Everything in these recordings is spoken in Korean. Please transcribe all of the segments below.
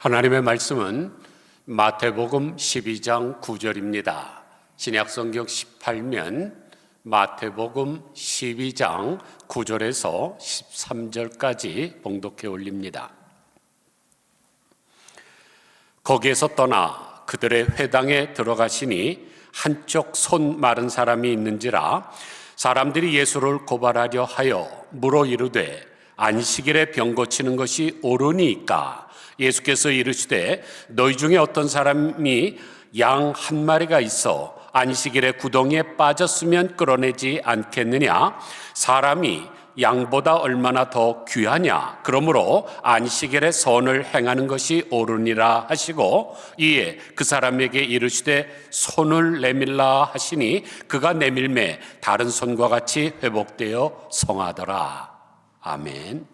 하나님의 말씀은 마태복음 12장 9절입니다. 신약성경 18면 마태복음 12장 9절에서 13절까지 봉독해 올립니다. 거기에서 떠나 그들의 회당에 들어가시니 한쪽 손 마른 사람이 있는지라 사람들이 예수를 고발하려 하여 물어 이르되 안식일에 병 고치는 것이 옳으니까? 예수께서 이르시되 너희 중에 어떤 사람이 양 한 마리가 있어 안식일에 구덩이에 빠졌으면 끌어내지 않겠느냐? 사람이 양보다 얼마나 더 귀하냐? 그러므로 안식일에 선을 행하는 것이 옳으니라 하시고 이에 그 사람에게 이르시되 손을 내밀라 하시니 그가 내밀매 다른 손과 같이 회복되어 성하더라. 아멘.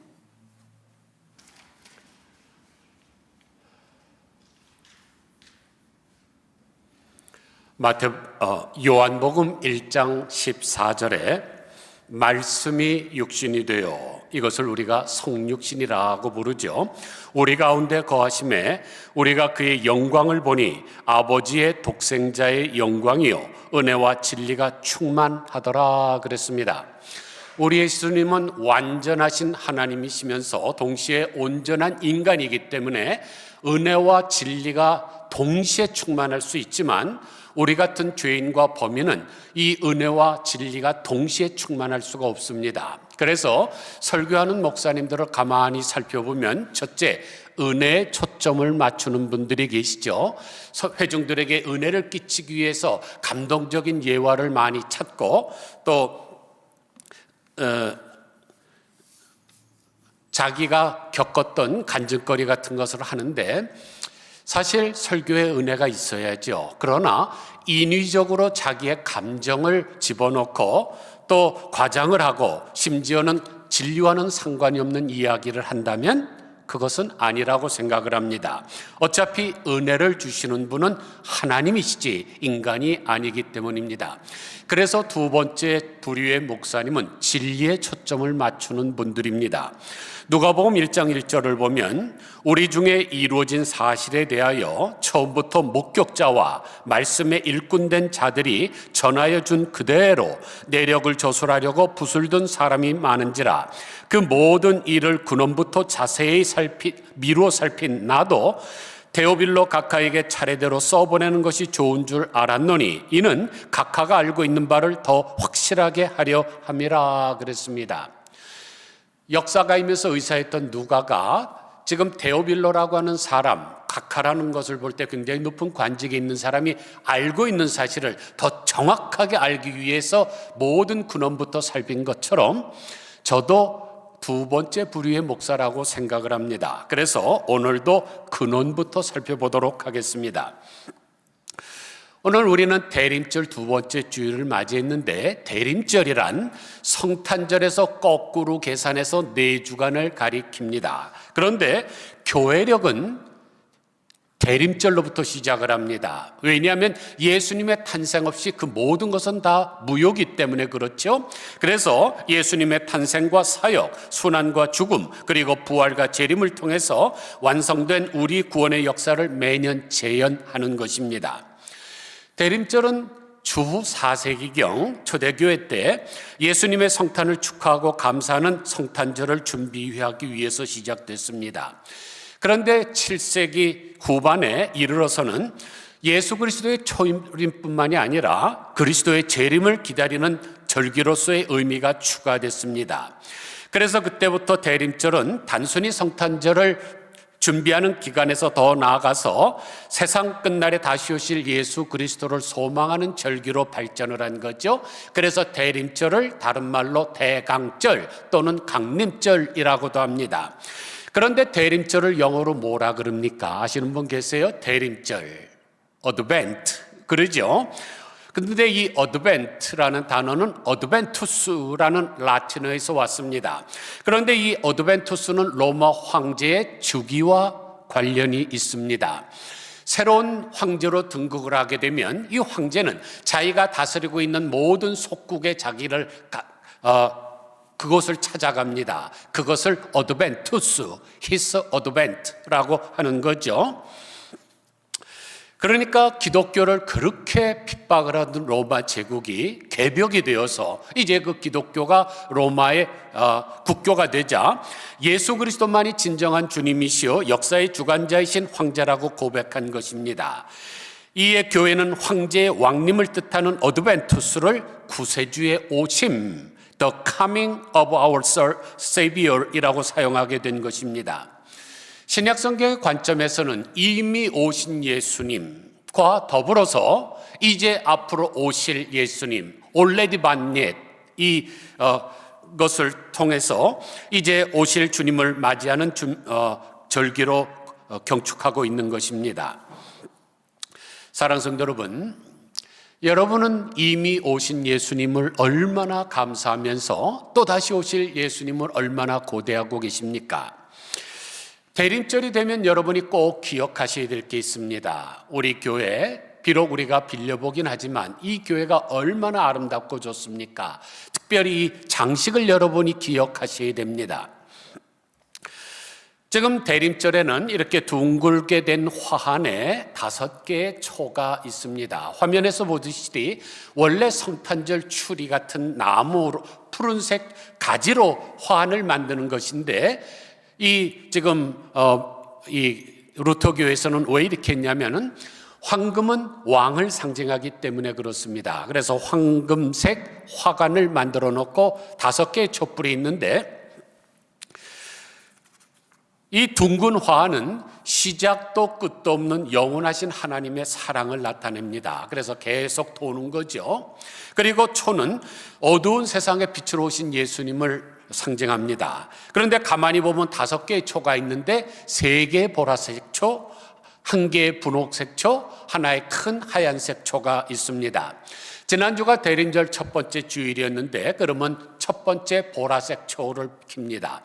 요한복음 1장 14절에 말씀이 육신이 되어 이것을 우리가 성육신이라고 부르죠. 우리 가운데 거하심에 우리가 그의 영광을 보니 아버지의 독생자의 영광이요 은혜와 진리가 충만하더라 그랬습니다. 우리 예수님은 완전하신 하나님이시면서 동시에 온전한 인간이기 때문에 은혜와 진리가 동시에 충만할 수 있지만 우리 같은 죄인과 범인은 이 은혜와 진리가 동시에 충만할 수가 없습니다. 그래서 설교하는 목사님들을 가만히 살펴보면 첫째, 은혜에 초점을 맞추는 분들이 계시죠. 회중들에게 은혜를 끼치기 위해서 감동적인 예화를 많이 찾고 또 자기가 겪었던 간증거리 같은 것을 하는데 사실 설교에 은혜가 있어야죠. 그러나 인위적으로 자기의 감정을 집어넣고 또 과장을 하고 심지어는 진리와는 상관이 없는 이야기를 한다면 그것은 아니라고 생각을 합니다. 어차피 은혜를 주시는 분은 하나님이시지 인간이 아니기 때문입니다. 그래서 두 번째 부류의 목사님은 진리에 초점을 맞추는 분들입니다. 누가복음 1장 1절을 보면 우리 중에 이루어진 사실에 대하여 처음부터 목격자와 말씀에 일꾼된 자들이 전하여 준 그대로 내력을 조술하려고 붓을 든 사람이 많은지라 그 모든 일을 근원부터 자세히 미루어 살핀 나도 데오빌로 각하에게 차례대로 써보내는 것이 좋은 줄 알았노니 이는 각하가 알고 있는 바를 더 확실하게 하려 함이라 그랬습니다. 역사가이면서 의사였던 누가가 지금 데오빌로라고 하는 사람, 각하라는 것을 볼 때 굉장히 높은 관직에 있는 사람이 알고 있는 사실을 더 정확하게 알기 위해서 모든 근원부터 살핀 것처럼 저도 두 번째 부류의 목사라고 생각을 합니다. 그래서 오늘도 근원부터 살펴보도록 하겠습니다. 오늘 우리는 대림절 두 번째 주일을 맞이했는데 대림절이란 성탄절에서 거꾸로 계산해서 4주간을 가리킵니다. 그런데 교회력은 대림절로부터 시작을 합니다. 왜냐하면 예수님의 탄생 없이 그 모든 것은 다 무효이기 때문에 그렇죠. 그래서 예수님의 탄생과 사역, 순환과 죽음 그리고 부활과 재림을 통해서 완성된 우리 구원의 역사를 매년 재현하는 것입니다. 대림절은 주후 4세기경 초대교회 때 예수님의 성탄을 축하하고 감사하는 성탄절을 준비하기 위해서 시작됐습니다. 그런데 7세기 후반에 이르러서는 예수 그리스도의 초림뿐만이 아니라 그리스도의 재림을 기다리는 절기로서의 의미가 추가됐습니다. 그래서 그때부터 대림절은 단순히 성탄절을 준비하는 기간에서 더 나아가서 세상 끝날에 다시 오실 예수 그리스도를 소망하는 절기로 발전을 한 거죠. 그래서 대림절을 다른 말로 대강절 또는 강림절이라고도 합니다. 그런데 대림절을 영어로 뭐라 그럽니까? 아시는 분 계세요? 대림절, 어드벤트 그러죠. 그런데 이 어드벤트라는 단어는 어드벤투스라는 라틴어에서 왔습니다. 그런데 이 어드벤투스는 로마 황제의 주기와 관련이 있습니다. 새로운 황제로 등극을 하게 되면 이 황제는 자기가 다스리고 있는 모든 속국에 자기를 그곳을 찾아갑니다. 그것을 어드벤투스, 히스 어드벤트라고 하는 거죠. 그러니까 기독교를 그렇게 핍박을 하던 로마 제국이 개벽이 되어서 이제 그 기독교가 로마의 국교가 되자 예수 그리스도만이 진정한 주님이시요 역사의 주관자이신 황제라고 고백한 것입니다. 이에 교회는 황제의 왕님을 뜻하는 어드벤투스를 구세주의 오심, The coming of our Savior이라고 사용하게 된 것입니다. 신약성경의 관점에서는 이미 오신 예수님과 더불어서 이제 앞으로 오실 예수님, already born yet, 것을 통해서 이제 오실 주님을 맞이하는 절기로 경축하고 있는 것입니다. 사랑하는 성도 여러분, 여러분은 이미 오신 예수님을 얼마나 감사하면서 또 다시 오실 예수님을 얼마나 고대하고 계십니까? 대림절이 되면 여러분이 꼭 기억하셔야 될 게 있습니다. 우리 교회, 비록 우리가 빌려보긴 하지만 이 교회가 얼마나 아름답고 좋습니까? 특별히 이 장식을 여러분이 기억하셔야 됩니다. 지금 대림절에는 이렇게 둥글게 된 화환에 5개의 초가 있습니다. 화면에서 보시듯이 원래 성탄절 추리 같은 나무로 푸른색 가지로 화환을 만드는 것인데 이 루터 교회에서는 왜 이렇게 했냐면은 황금은 왕을 상징하기 때문에 그렇습니다. 그래서 황금색 화관을 만들어 놓고 5개의 촛불이 있는데 이 둥근 화환은 시작도 끝도 없는 영원하신 하나님의 사랑을 나타냅니다. 그래서 계속 도는 거죠. 그리고 초는 어두운 세상에 빛으로 오신 예수님을 상징합니다. 그런데 가만히 보면 5개의 초가 있는데 3개의 보라색 초, 1개의 분홍색 초, 하나의 큰 하얀색 초가 있습니다. 지난주가 대림절 첫 번째 주일이었는데 그러면 첫 번째 보라색 초를 킵니다.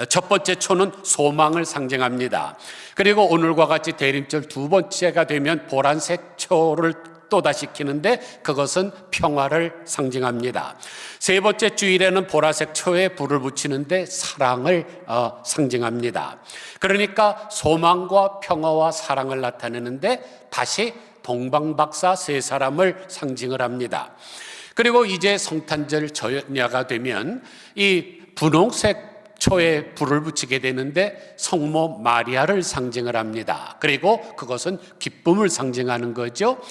첫 번째 초는 소망을 상징합니다. 그리고 오늘과 같이 대림절 2번째가 되면 보라색 초를 또다시 켜는데 그것은 평화를 상징합니다. 3번째 주일에는 보라색 초에 불을 붙이는데 사랑을 상징합니다. 그러니까 소망과 평화와 사랑을 나타내는데 다시 동방박사 3사람을 상징을 합니다. 그리고 이제 성탄절 전야가 되면 이 분홍색 초에 불을 붙이게 되는데 성모 마리아를 상징을 합니다. 그리고 그것은 기쁨을 상징하는 거죠.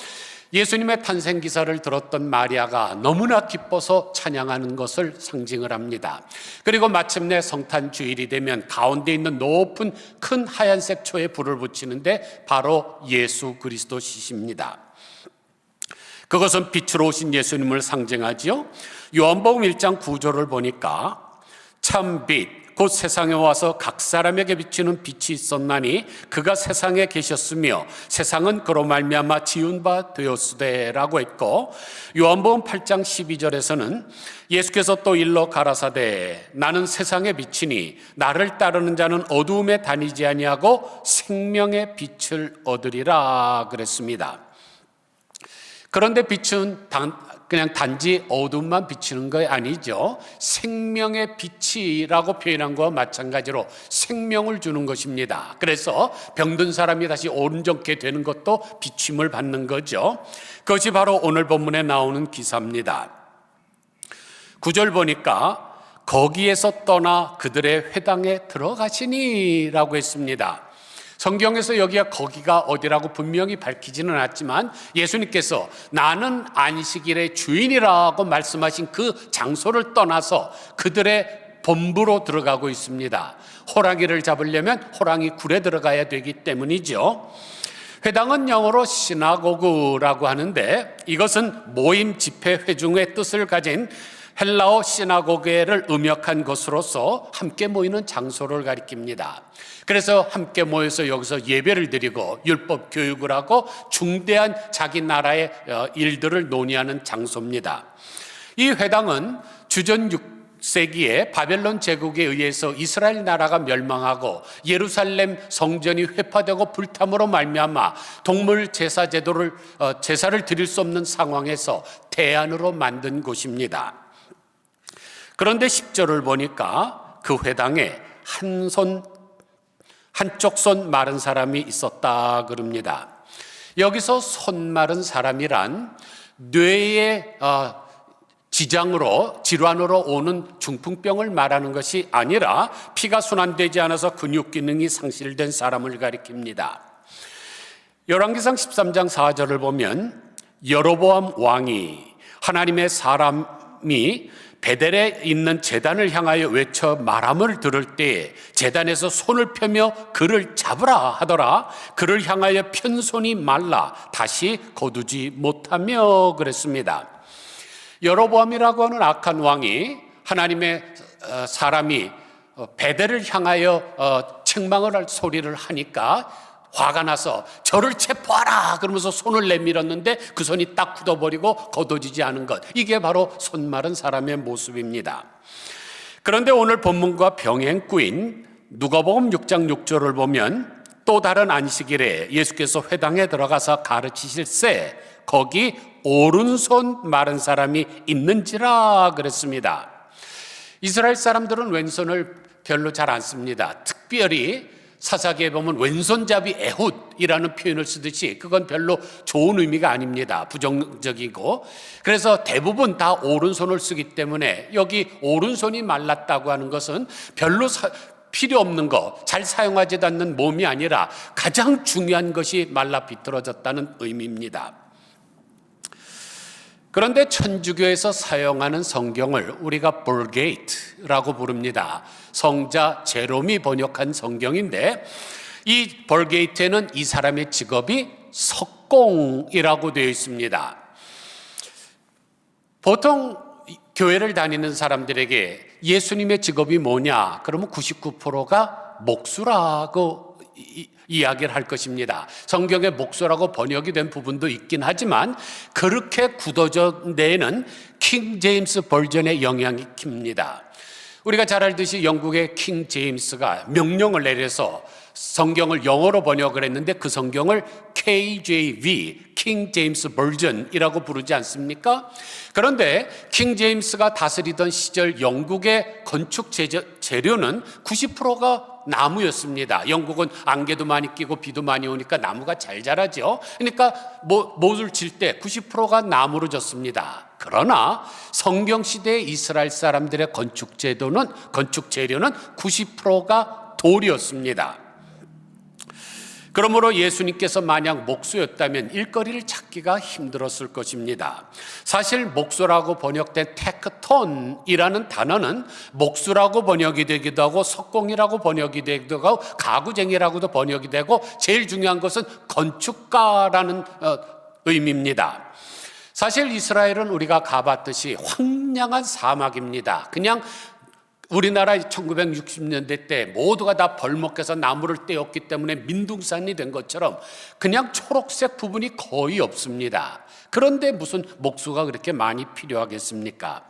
예수님의 탄생 기사를 들었던 마리아가 너무나 기뻐서 찬양하는 것을 상징을 합니다. 그리고 마침내 성탄 주일이 되면 가운데 있는 높은 큰 하얀색 초에 불을 붙이는데 바로 예수 그리스도시십니다. 그것은 빛으로 오신 예수님을 상징하지요. 요한복음 1장 9절을 보니까 참 빛 곧 세상에 와서 각 사람에게 비치는 빛이 있었나니 그가 세상에 계셨으며 세상은 그로 말미암아 지은 바 되었으되라고 했고, 요한복음 8장 12절에서는 예수께서 또 일러 가라사대 나는 세상의 빛이니 나를 따르는 자는 어두움에 다니지 아니하고 생명의 빛을 얻으리라 그랬습니다. 그런데 빛은 그냥 단지 어둠만 비치는 거 아니죠. 생명의 빛이라고 표현한 것과 마찬가지로 생명을 주는 것입니다. 그래서 병든 사람이 다시 온전케 되는 것도 비침을 받는 거죠. 그것이 바로 오늘 본문에 나오는 기사입니다. 9절 보니까 거기에서 떠나 그들의 회당에 들어가시니 라고 했습니다. 성경에서 여기가 거기가 어디라고 분명히 밝히지는 않았지만 예수님께서 나는 안식일의 주인이라고 말씀하신 그 장소를 떠나서 그들의 본부로 들어가고 있습니다. 호랑이를 잡으려면 호랑이 굴에 들어가야 되기 때문이죠. 회당은 영어로 시나고그라고 하는데 이것은 모임, 집회, 회중의 뜻을 가진 헬라어 시나고게를 음역한 것으로서 함께 모이는 장소를 가리킵니다. 그래서 함께 모여서 여기서 예배를 드리고 율법 교육을 하고 중대한 자기 나라의 일들을 논의하는 장소입니다. 이 회당은 주전 6세기에 바벨론 제국에 의해서 이스라엘 나라가 멸망하고 예루살렘 성전이 회파되고 불탐으로 말미암아 동물 제사 제사를 드릴 수 없는 상황에서 대안으로 만든 곳입니다. 그런데 10절을 보니까 그 회당에 한쪽 손 마른 사람이 있었다 그럽니다. 여기서 손 마른 사람이란 뇌의 질환으로 오는 중풍병을 말하는 것이 아니라 피가 순환되지 않아서 근육 기능이 상실된 사람을 가리킵니다. 열왕기상 13장 4절을 보면 여로보암 왕이 하나님의 사람이 베델에 있는 제단을 향하여 외쳐 말함을 들을 때 제단에서 손을 펴며 그를 잡으라 하더라. 그를 향하여 편 손이 말라 다시 거두지 못하며 그랬습니다. 여로보암이라고 하는 악한 왕이 하나님의 사람이 베델을 향하여 책망을 할 소리를 하니까 화가 나서 저를 체포하라 그러면서 손을 내밀었는데 그 손이 딱 굳어버리고 거둬지지 않은 것, 이게 바로 손 마른 사람의 모습입니다. 그런데 오늘 본문과 병행구인 누가복음 6장 6절을 보면 또 다른 안식일에 예수께서 회당에 들어가서 가르치실세 거기 오른손 마른 사람이 있는지라 그랬습니다. 이스라엘 사람들은 왼손을 별로 잘 안 씁니다. 특별히 사사기에 보면 왼손잡이 에훗이라는 표현을 쓰듯이 그건 별로 좋은 의미가 아닙니다. 부정적이고. 그래서 대부분 다 오른손을 쓰기 때문에 여기 오른손이 말랐다고 하는 것은 별로 필요 없는 거, 잘 사용하지도 않는 몸이 아니라 가장 중요한 것이 말라 비틀어졌다는 의미입니다. 그런데 천주교에서 사용하는 성경을 우리가 벌게이트라고 부릅니다. 성자 제롬이 번역한 성경인데 이 벌게이트에는 이 사람의 직업이 석공이라고 되어 있습니다. 보통 교회를 다니는 사람들에게 예수님의 직업이 뭐냐? 그러면 99%가 목수라고 이야기를 할 것입니다. 성경에 목수라고 번역이 된 부분도 있긴 하지만 그렇게 굳어진 데에는 킹 제임스 버전의 영향이 큽니다. 우리가 잘 알듯이 영국의 킹 제임스가 명령을 내려서 성경을 영어로 번역을 했는데 그 성경을 KJV, 킹 제임스 버전이라고 부르지 않습니까? 그런데 킹 제임스가 다스리던 시절 영국의 건축 재료는 90%가 나무였습니다. 영국은 안개도 많이 끼고 비도 많이 오니까 나무가 잘 자라죠. 그러니까 못을 질 때 90%가 나무로 졌습니다. 그러나 성경시대의 이스라엘 사람들의 건축 재료는 90%가 돌이었습니다. 그러므로 예수님께서 만약 목수였다면 일거리를 찾기가 힘들었을 것입니다. 사실 목수라고 번역된 테크톤이라는 단어는 목수라고 번역이 되기도 하고 석공이라고 번역이 되기도 하고 가구쟁이라고도 번역이 되고 제일 중요한 것은 건축가라는 의미입니다. 사실 이스라엘은 우리가 가봤듯이 황량한 사막입니다. 그냥 우리나라 1960년대 때 모두가 다 벌목해서 나무를 떼었기 때문에 민둥산이 된 것처럼 그냥 초록색 부분이 거의 없습니다. 그런데 무슨 목수가 그렇게 많이 필요하겠습니까?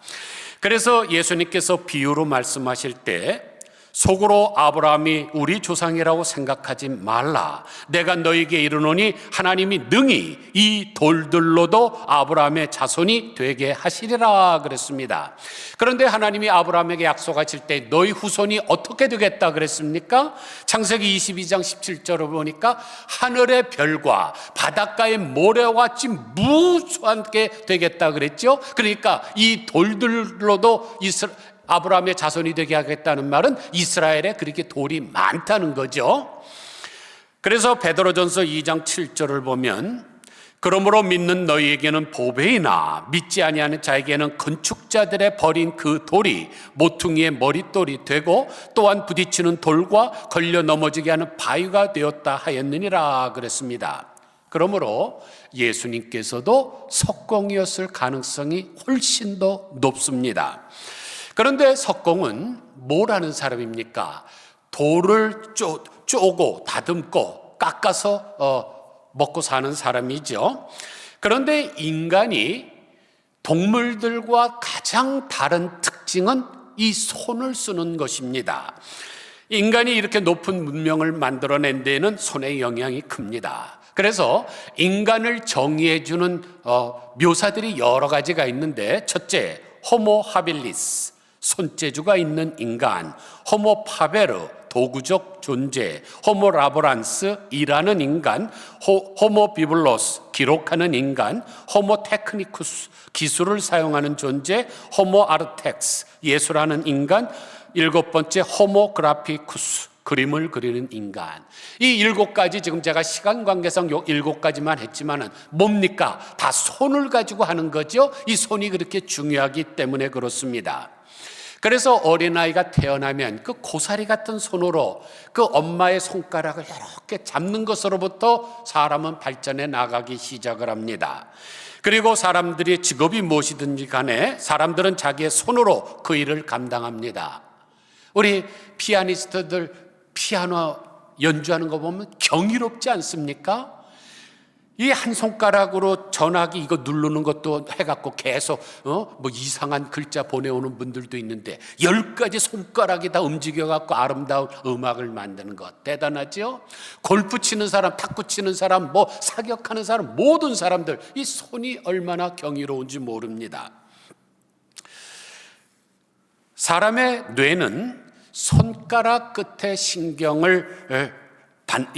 그래서 예수님께서 비유로 말씀하실 때 속으로 아브라함이 우리 조상이라고 생각하지 말라. 내가 너에게 이르노니 하나님이 능히 이 돌들로도 아브라함의 자손이 되게 하시리라 그랬습니다. 그런데 하나님이 아브라함에게 약속하실 때 너희 후손이 어떻게 되겠다 그랬습니까? 창세기 22장 17절을 보니까 하늘의 별과 바닷가의 모래와 같이 무수하게 되겠다 그랬죠. 그러니까 이 돌들로도 아브라함의 자손이 되게 하겠다는 말은 이스라엘에 그렇게 돌이 많다는 거죠. 그래서 베드로전서 2장 7절을 보면 그러므로 믿는 너희에게는 보배이나 믿지 아니하는 자에게는 건축자들의 버린 그 돌이 모퉁이의 머릿돌이 되고 또한 부딪히는 돌과 걸려 넘어지게 하는 바위가 되었다 하였느니라 그랬습니다. 그러므로 예수님께서도 석공이었을 가능성이 훨씬 더 높습니다. 그런데 석공은 뭘 하는 사람입니까? 돌을 쪼고 다듬고 깎아서 먹고 사는 사람이죠. 그런데 인간이 동물들과 가장 다른 특징은 이 손을 쓰는 것입니다. 인간이 이렇게 높은 문명을 만들어낸 데에는 손의 영향이 큽니다. 그래서 인간을 정의해주는 묘사들이 여러 가지가 있는데 첫째, 호모 하빌리스, 손재주가 있는 인간, 호모 파베르, 도구적 존재, 호모 라보란스, 일하는 인간, 호모 비블로스, 기록하는 인간, 호모 테크니쿠스, 기술을 사용하는 존재, 호모 아르텍스, 예술하는 인간, 7번째 호모 그라피쿠스, 그림을 그리는 인간. 이 7가지, 지금 제가 시간 관계상 요 7가지만 했지만은 뭡니까? 다 손을 가지고 하는 거죠. 이 손이 그렇게 중요하기 때문에 그렇습니다. 그래서 어린아이가 태어나면 그 고사리 같은 손으로 그 엄마의 손가락을 이렇게 잡는 것으로부터 사람은 발전해 나가기 시작을 합니다. 그리고 사람들이 직업이 무엇이든지 간에 사람들은 자기의 손으로 그 일을 감당합니다. 우리 피아니스트들 피아노 연주하는 거 보면 경이롭지 않습니까? 이 한 손가락으로 전화기 이거 누르는 것도 해갖고 계속 뭐 이상한 글자 보내오는 분들도 있는데 10가지 손가락이 다 움직여갖고 아름다운 음악을 만드는 것 대단하죠? 골프 치는 사람, 탁구 치는 사람, 뭐 사격하는 사람, 모든 사람들 이 손이 얼마나 경이로운지 모릅니다. 사람의 뇌는 손가락 끝에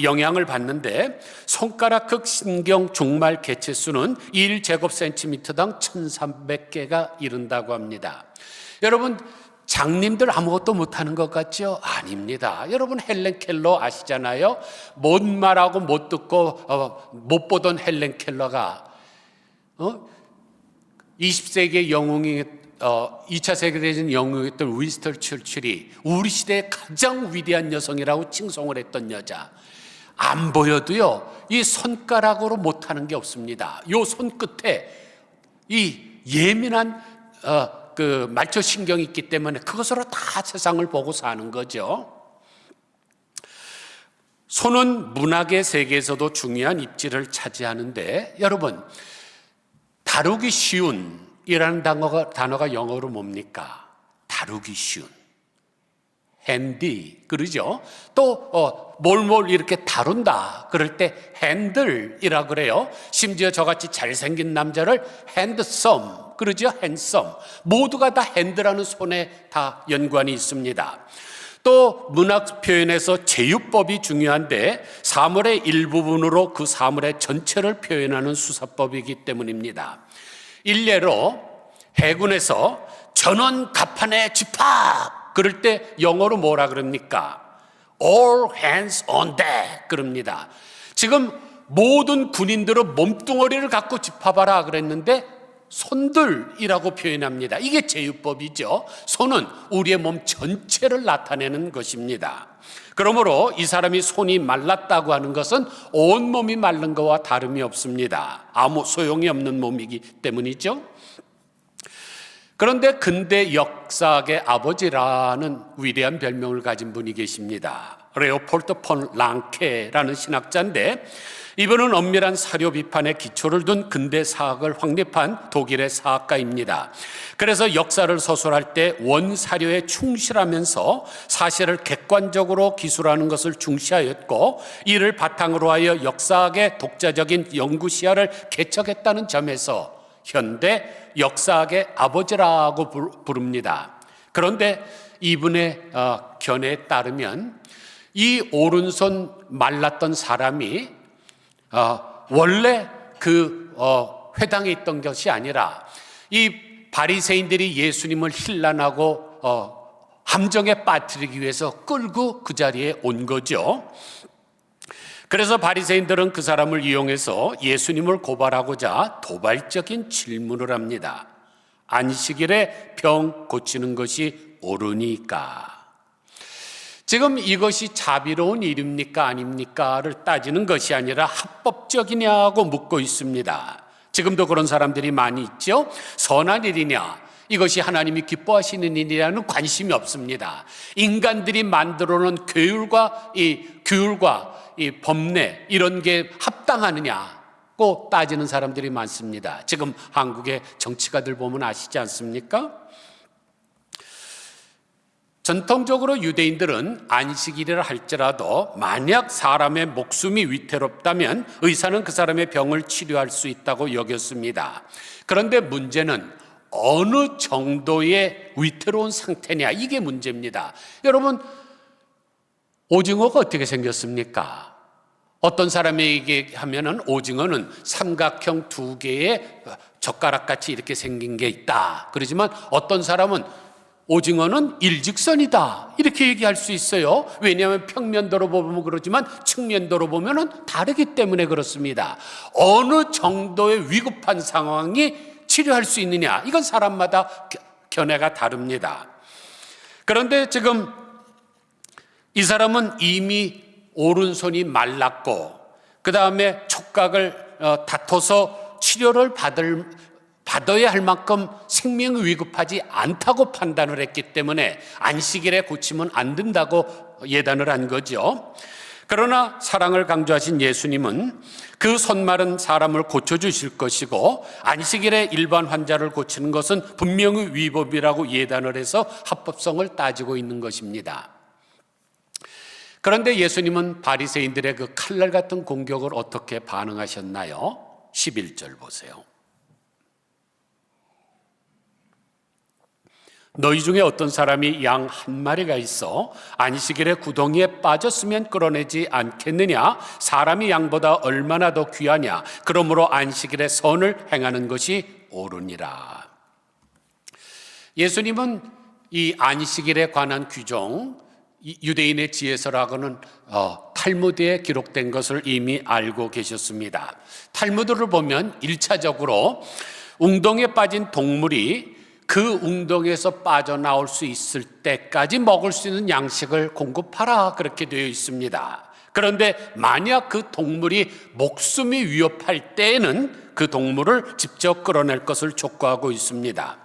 영향을 받는데 손가락 극 신경 종말 개체수는 1제곱센티미터당 1300개가 이른다고 합니다. 여러분, 장님들 아무것도 못하는 것 같죠? 아닙니다. 여러분 헬렌 켈러 아시잖아요. 못 말하고 못 듣고 못 보던 헬렌 켈러가 20세기의 영웅이 2차 세계대전 영웅이었던 윈스턴 처칠이 우리 시대의 가장 위대한 여성이라고 칭송을 했던 여자. 안 보여도요, 이 손가락으로 못하는 게 없습니다. 요 손끝에 이 예민한 그 말초신경이 있기 때문에 그것으로 다 세상을 보고 사는 거죠. 손은 문학의 세계에서도 중요한 입지를 차지하는데, 여러분, 다루기 쉬운 이라는 단어가 영어로 뭡니까? 다루기 쉬운. 핸디, 그러죠? 또 뭘 이렇게 다룬다 그럴 때 핸들이라 그래요. 심지어 저같이 잘생긴 남자를 핸드썸, 그러죠? 핸섬. 모두가 다 핸드라는 손에 다 연관이 있습니다. 또 문학 표현에서 제유법이 중요한데 사물의 일부분으로 그 사물의 전체를 표현하는 수사법이기 때문입니다. 일례로 해군에서 전원 갑판에 집합 그럴 때 영어로 뭐라 그럽니까? All hands on deck 그럽니다. 지금 모든 군인들은 몸뚱어리를 갖고 집합하라 그랬는데 손들이라고 표현합니다. 이게 제유법이죠. 손은 우리의 몸 전체를 나타내는 것입니다. 그러므로 이 사람이 손이 말랐다고 하는 것은 온몸이 마른 것과 다름이 없습니다. 아무 소용이 없는 몸이기 때문이죠. 그런데 근대 역사학의 아버지라는 위대한 별명을 가진 분이 계십니다. 레오폴드 폰 랑케라는 신학자인데, 이분은 엄밀한 사료 비판에 기초를 둔 근대 사학을 확립한 독일의 사학가입니다. 그래서 역사를 서술할 때 원사료에 충실하면서 사실을 객관적으로 기술하는 것을 중시하였고, 이를 바탕으로 하여 역사학의 독자적인 연구 시야를 개척했다는 점에서 현대 역사학의 아버지라고 부릅니다. 그런데 이분의 견해에 따르면 이 오른손 말랐던 사람이 원래 그 회당에 있던 것이 아니라 이 바리새인들이 예수님을 힐난하고 함정에 빠뜨리기 위해서 끌고 그 자리에 온 거죠. 그래서 바리새인들은 그 사람을 이용해서 예수님을 고발하고자 도발적인 질문을 합니다. 안식일에 병 고치는 것이 옳으니까. 지금 이것이 자비로운 일입니까 아닙니까를 따지는 것이 아니라 합법적이냐고 묻고 있습니다. 지금도 그런 사람들이 많이 있죠. 선한 일이냐, 이것이 하나님이 기뻐하시는 일이라는 관심이 없습니다. 인간들이 만들어 놓은 규율과 이 법례 이런 게 합당하느냐고 따지는 사람들이 많습니다. 지금 한국의 정치가들 보면 아시지 않습니까? 전통적으로 유대인들은 안식일이라 할지라도 만약 사람의 목숨이 위태롭다면 의사는 그 사람의 병을 치료할 수 있다고 여겼습니다. 그런데 문제는 어느 정도의 위태로운 상태냐, 이게 문제입니다. 여러분, 오징어가 어떻게 생겼습니까? 어떤 사람에게 하면은 오징어는 삼각형 두 개의 젓가락같이 이렇게 생긴 게 있다. 그러지만 어떤 사람은 오징어는 일직선이다, 이렇게 얘기할 수 있어요. 왜냐하면 평면도로 보면 그렇지만 측면도로 보면 다르기 때문에 그렇습니다. 어느 정도의 위급한 상황이 치료할 수 있느냐, 이건 사람마다 견해가 다릅니다. 그런데 지금 이 사람은 이미 오른손이 말랐고 그 다음에 촉각을 다퉈서 치료를 받아야 할 만큼 생명이 위급하지 않다고 판단을 했기 때문에 안식일에 고치면 안 된다고 예단을 한 거죠. 그러나 사랑을 강조하신 예수님은 그 손마른 사람을 고쳐주실 것이고 안식일에 일반 환자를 고치는 것은 분명히 위법이라고 예단을 해서 합법성을 따지고 있는 것입니다. 그런데 예수님은 바리새인들의 그 칼날 같은 공격을 어떻게 반응하셨나요? 11절 보세요. 너희 중에 어떤 사람이 양 한 마리가 있어 안식일에 구덩이에 빠졌으면 끌어내지 않겠느냐? 사람이 양보다 얼마나 더 귀하냐? 그러므로 안식일에 선을 행하는 것이 옳으니라. 예수님은 이 안식일에 관한 규정, 유대인의 지혜서라고는 탈무드에 기록된 것을 이미 알고 계셨습니다. 탈무드를 보면 1차적으로 웅덩이에 빠진 동물이 그 웅덩이에서 빠져나올 수 있을 때까지 먹을 수 있는 양식을 공급하라, 그렇게 되어 있습니다. 그런데 만약 그 동물이 목숨이 위협할 때에는 그 동물을 직접 끌어낼 것을 촉구하고 있습니다.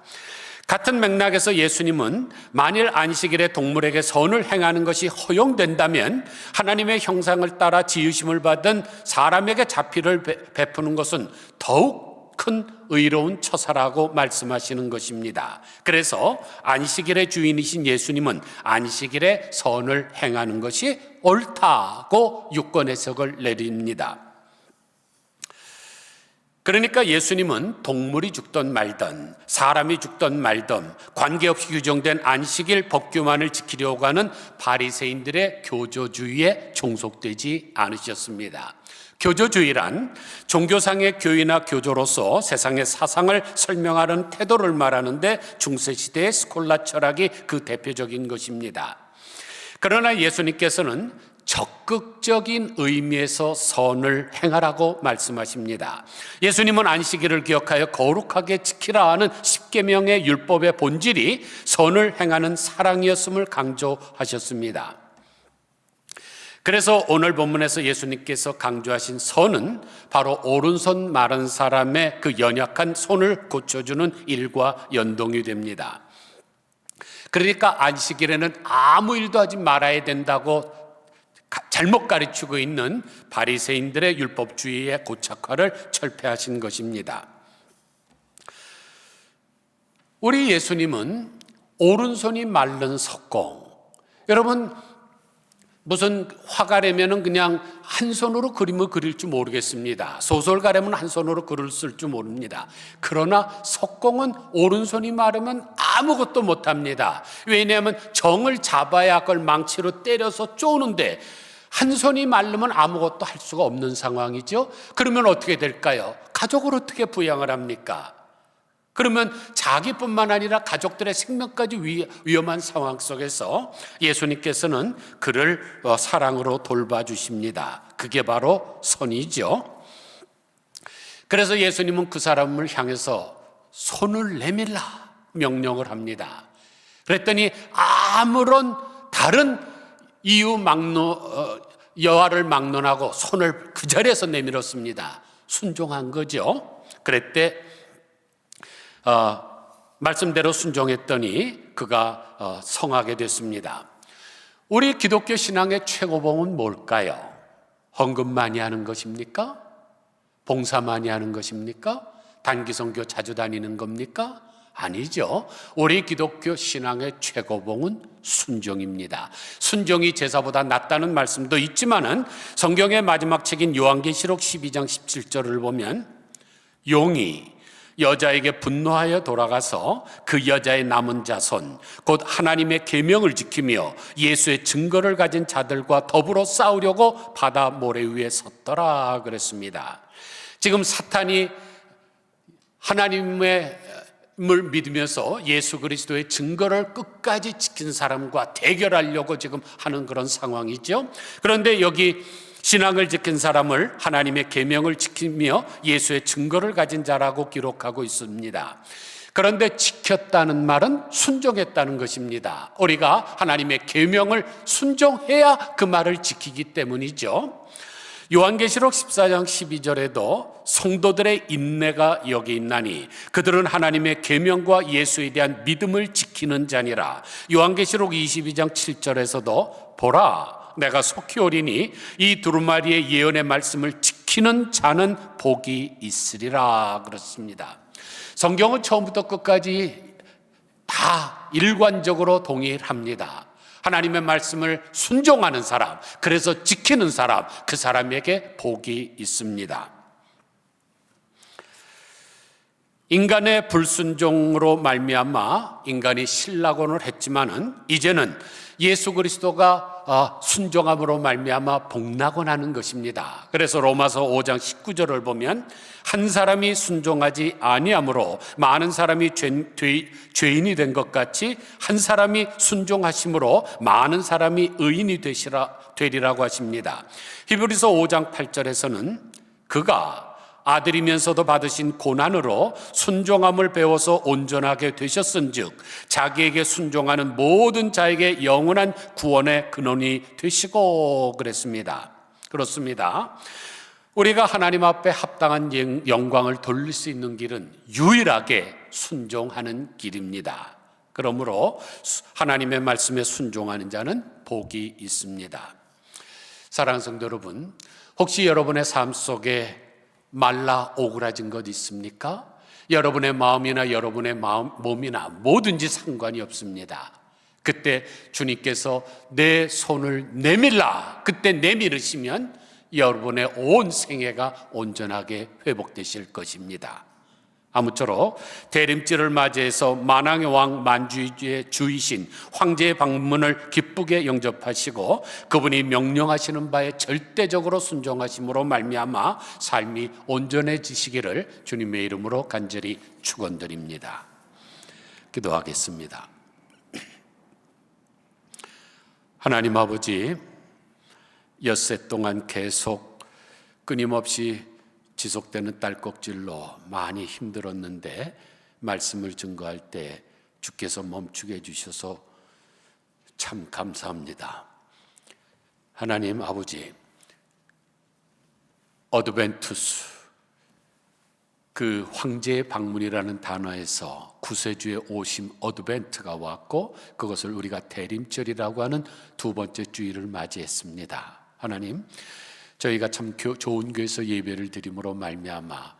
같은 맥락에서 예수님은 만일 안식일에 동물에게 선을 행하는 것이 허용된다면 하나님의 형상을 따라 지으심을 받은 사람에게 자비를 베푸는 것은 더욱 큰 의로운 처사라고 말씀하시는 것입니다. 그래서 안식일의 주인이신 예수님은 안식일에 선을 행하는 것이 옳다고 유권 해석을 내립니다. 그러니까 예수님은 동물이 죽든 말든 사람이 죽든 말든 관계없이 규정된 안식일 법규만을 지키려고 하는 바리새인들의 교조주의에 종속되지 않으셨습니다. 교조주의란 종교상의 교의나 교조로서 세상의 사상을 설명하는 태도를 말하는데 중세시대의 스콜라 철학이 그 대표적인 것입니다. 그러나 예수님께서는 적극적인 의미에서 선을 행하라고 말씀하십니다. 예수님은 안식일을 기억하여 거룩하게 지키라 하는 십계명의 율법의 본질이 선을 행하는 사랑이었음을 강조하셨습니다. 그래서 오늘 본문에서 예수님께서 강조하신 선은 바로 오른손 마른 사람의 그 연약한 손을 고쳐주는 일과 연동이 됩니다. 그러니까 안식일에는 아무 일도 하지 말아야 된다고 잘못 가르치고 있는 바리새인들의 율법주의의 고착화를 철폐하신 것입니다. 우리 예수님은 오른손이 마른 석공, 여러분 무슨 화가라면 그냥 한 손으로 그림을 그릴 줄 모르겠습니다. 소설가라면 한 손으로 글을 쓸 줄 모릅니다. 그러나 석공은 오른손이 마르면 아무것도 못합니다. 왜냐하면 정을 잡아야 그걸 망치로 때려서 쪼는데 한 손이 마르면 아무것도 할 수가 없는 상황이죠. 그러면 어떻게 될까요? 가족을 어떻게 부양을 합니까? 그러면 자기뿐만 아니라 가족들의 생명까지 위험한 상황 속에서 예수님께서는 그를 사랑으로 돌봐주십니다. 그게 바로 선이죠. 그래서 예수님은 그 사람을 향해서 손을 내밀라 명령을 합니다. 그랬더니 아무런 다른 여하를 막론하고 손을 그 자리에서 내밀었습니다. 순종한 거죠. 그랬대 말씀대로 순종했더니 그가 성하게 됐습니다. 우리 기독교 신앙의 최고봉은 뭘까요? 헌금 많이 하는 것입니까? 봉사 많이 하는 것입니까? 단기선교 자주 다니는 겁니까? 아니죠. 우리 기독교 신앙의 최고봉은 순종입니다. 순종이 제사보다 낫다는 말씀도 있지만은 성경의 마지막 책인 요한계시록 12장 17절을 보면 용이 여자에게 분노하여 돌아가서 그 여자의 남은 자손, 곧 하나님의 계명을 지키며 예수의 증거를 가진 자들과 더불어 싸우려고 바다 모래 위에 섰더라 그랬습니다. 지금 사탄이 하나님의 믿으면서 예수 그리스도의 증거를 끝까지 지킨 사람과 대결하려고 지금 하는 그런 상황이죠. 그런데 여기 신앙을 지킨 사람을 하나님의 계명을 지키며 예수의 증거를 가진 자라고 기록하고 있습니다. 그런데 지켰다는 말은 순종했다는 것입니다. 우리가 하나님의 계명을 순종해야 그 말을 지키기 때문이죠. 요한계시록 14장 12절에도 성도들의 인내가 여기 있나니 그들은 하나님의 계명과 예수에 대한 믿음을 지키는 자니라. 요한계시록 22장 7절에서도 보라 내가 속히 오리니 이 두루마리의 예언의 말씀을 지키는 자는 복이 있으리라 그렇습니다. 성경은 처음부터 끝까지 다 일관적으로 동일합니다. 하나님의 말씀을 순종하는 사람, 그래서 지키는 사람, 그 사람에게 복이 있습니다. 인간의 불순종으로 말미암아 인간이 실락원을 했지만은 이제는 예수 그리스도가 순종함으로 말미암아 복락원하는 것입니다. 그래서 로마서 5장 19절을 보면 한 사람이 순종하지 아니함으로 많은 사람이 죄인이 된 것 같이 한 사람이 순종하심으로 많은 사람이 의인이 되리라고 하십니다. 히브리서 5장 8절에서는 그가 아들이면서도 받으신 고난으로 순종함을 배워서 온전하게 되셨은즉 자기에게 순종하는 모든 자에게 영원한 구원의 근원이 되시고 그랬습니다. 그렇습니다. 우리가 하나님 앞에 합당한 영광을 돌릴 수 있는 길은 유일하게 순종하는 길입니다. 그러므로 하나님의 말씀에 순종하는 자는 복이 있습니다. 사랑하는 성도 여러분, 혹시 여러분의 삶 속에 말라 오그라진 것 있습니까? 여러분의 마음이나 여러분의 몸이나 뭐든지 상관이 없습니다. 그때 주님께서 내 손을 내밀라, 그때 내밀으시면 여러분의 온 생애가 온전하게 회복되실 것입니다. 아무쪼록 대림절을 맞이해서 만왕의 왕 만주의 주이신 황제의 방문을 기쁘게 영접하시고 그분이 명령하시는 바에 절대적으로 순종하심으로 말미암아 삶이 온전해지시기를 주님의 이름으로 간절히 축원드립니다. 기도하겠습니다. 하나님 아버지, 엿새 동안 계속 끊임없이 지속되는 딸꾹질로 많이 힘들었는데 말씀을 증거할 때 주께서 멈추게 해주셔서 참 감사합니다. 하나님 아버지, 어드벤투스, 그 황제의 방문이라는 단어에서 구세주의 오심 어드벤트가 왔고 그것을 우리가 대림절이라고 하는 두 번째 주일을 맞이했습니다. 하나님, 저희가 참 좋은 교회에서 예배를 드림으로 말미암아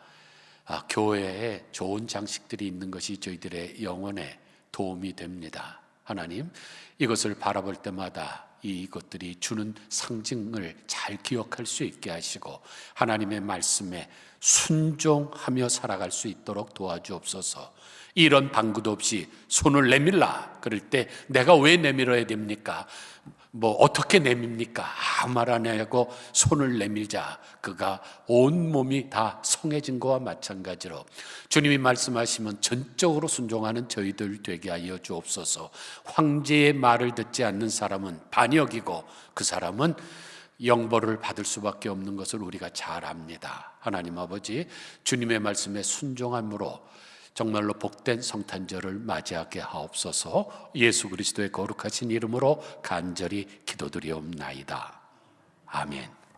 교회에 좋은 장식들이 있는 것이 저희들의 영혼에 도움이 됩니다. 하나님, 이것을 바라볼 때마다 이것들이 주는 상징을 잘 기억할 수 있게 하시고 하나님의 말씀에 순종하며 살아갈 수 있도록 도와주옵소서. 이런 방구도 없이 손을 내밀라 그럴 때 내가 왜 내밀어야 됩니까? 뭐 어떻게 내밉니까? 아무 말 안 하고 손을 내밀자. 그가 온 몸이 다 성해진 것과 마찬가지로 주님이 말씀하시면 전적으로 순종하는 저희들 되게 하여 주옵소서. 황제의 말을 듣지 않는 사람은 반역이고 그 사람은 영벌을 받을 수밖에 없는 것을 우리가 잘 압니다. 하나님 아버지, 주님의 말씀에 순종함으로 정말로 복된 성탄절을 맞이하게 하옵소서. 예수 그리스도의 거룩하신 이름으로 간절히 기도드리옵나이다. 아멘.